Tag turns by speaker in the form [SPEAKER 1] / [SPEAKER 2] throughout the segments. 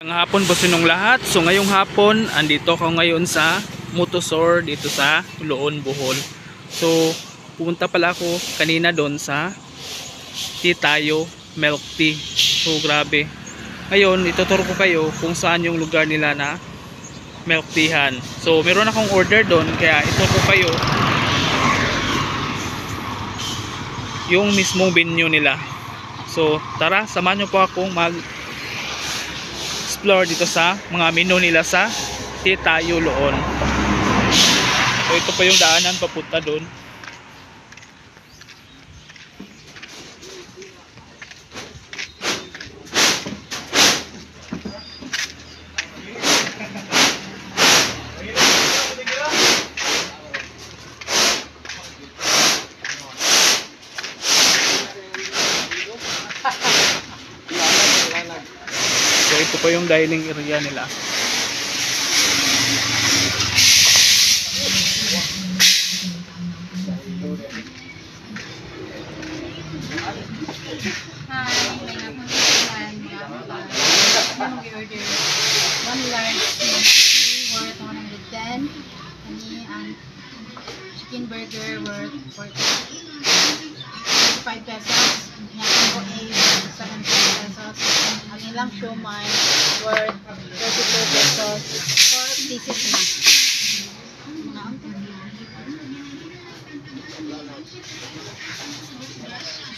[SPEAKER 1] Ang hapon po sinong lahat. So ngayong hapon, andito ako ngayon sa Motosor dito sa Loon, Bohol. So pumunta pala ako kanina doon sa Tea Tayo Milk Tea. So grabe. Ngayon, ituturo ko kayo kung saan yung lugar nila na milk teahan. So meron akong order doon, kaya ituturo ko kayo yung mismong venue nila. So tara, samahan nyo po akong explore dito sa mga menu nila sa Tea Tayo Loon. So ito pa yung daanan papunta doon. So ito pa yung dining area nila.
[SPEAKER 2] Order one large worth 110 and chicken burger worth 45 pesos. Yan po ay 70 pesos. Ang ilang siomai worth 32 pesos. 4 pieces na.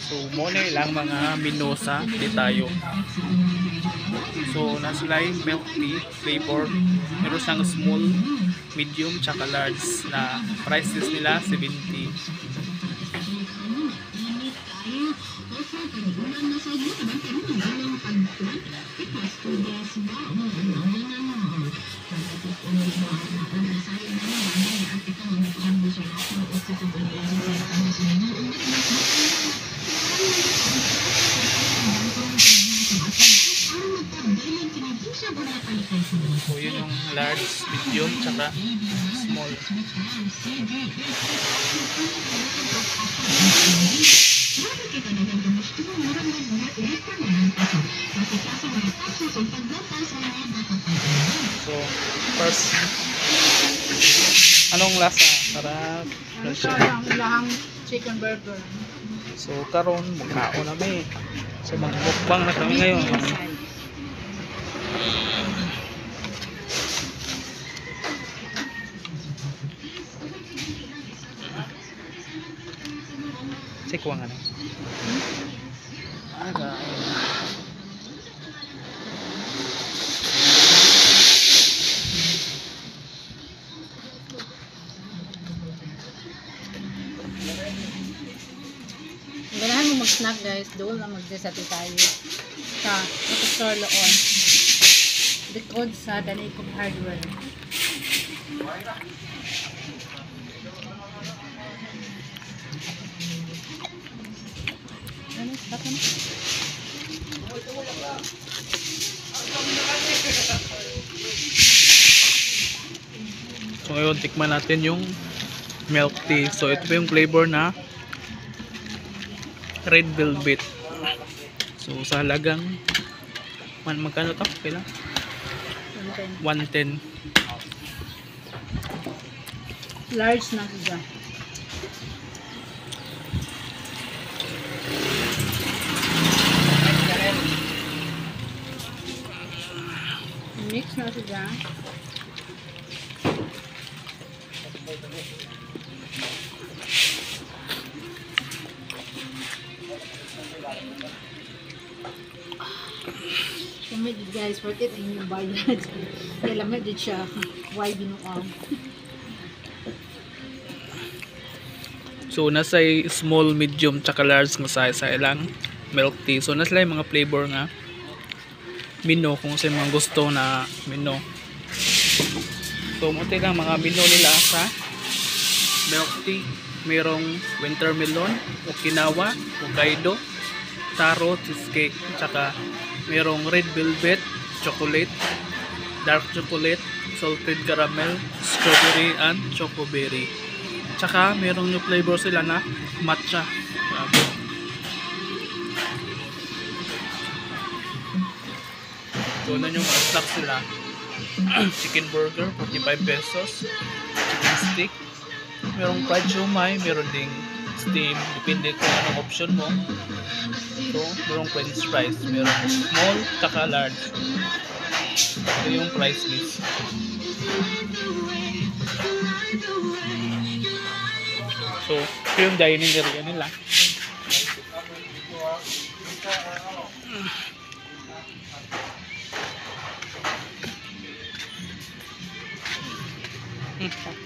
[SPEAKER 1] So muna ilang mga menu sa Tea Tayo. So nasulay milk tea flavor, meron siyang small, medium, tsaka large na prices nila 70. So yun yung large, medium, tsaka small. So first, anong lasa? Sarap.
[SPEAKER 2] Ito ang ilahang chicken burger.
[SPEAKER 1] So karon mukhaon na may. So magmukbang na kami ngayon. Sikuang ano? Aga.
[SPEAKER 2] Ganahan mo mag-snack guys, doon lang mag-desert tayo sa Motosor Loon. Likod sa Danicom Hardware. Ano, stop na?
[SPEAKER 1] So ngayon tikman natin yung milk tea. So ito pa yung flavor na red velvet. So sa halagang magkano to? Kailan? 110.
[SPEAKER 2] Large na siya. Mix na siya. Lamig guys, worth it ang inyong bayad. Kaya lamig din siya. Why binuang?
[SPEAKER 1] So nasa small, medium, tsaka large nga size sa ilang milk tea. So nasa yung mga flavor nga menu kung sa mga gusto na menu. So muti lang mga menu nila sa milk tea. Merong winter melon, Okinawa, Hokkaido, taro, cheesecake, tsaka merong red velvet, chocolate, dark chocolate, salted caramel, strawberry, and chocoberry. Tsaka merong new flavor sila na matcha. Grabe. So, ano yung mga snacks nila? Chicken burger, 45 pesos. Chicken stick. Merong fried siomai, meron ding steam. Depende kung anong option mo. So, merong french fries. Merong small, tsaka large. Ito yung price list. So, ito yung dining area nila.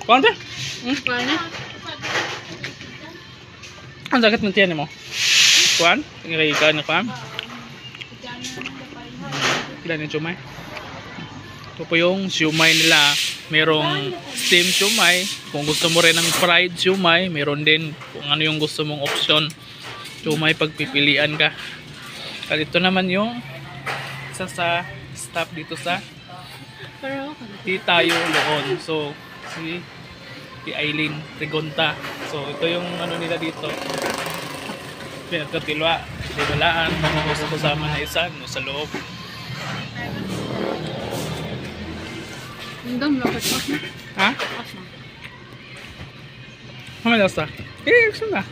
[SPEAKER 1] Kuan ba?
[SPEAKER 2] Kaya
[SPEAKER 1] Ang sakit ng tiyan mo. Kuan? Kaya ka na kuan? Ilan yung siomai? Ito po yung siomai nila. Merong steam siomai. Kung gusto mo rin ng fried siomai, meron din kung ano yung gusto mong option. Siomai pagpipilian ka. At ito naman yung isa sa staff dito sa
[SPEAKER 2] pero
[SPEAKER 1] di tayo loon. So, si Aileen Rigonta. So, ito yung ano nila dito. Pinagkatilwa. Dibalaan. Gusto ko sama na isa no, sa loob.
[SPEAKER 2] Indam lapit mo.
[SPEAKER 1] Ha? Mamaya sa. Eh, gusto na.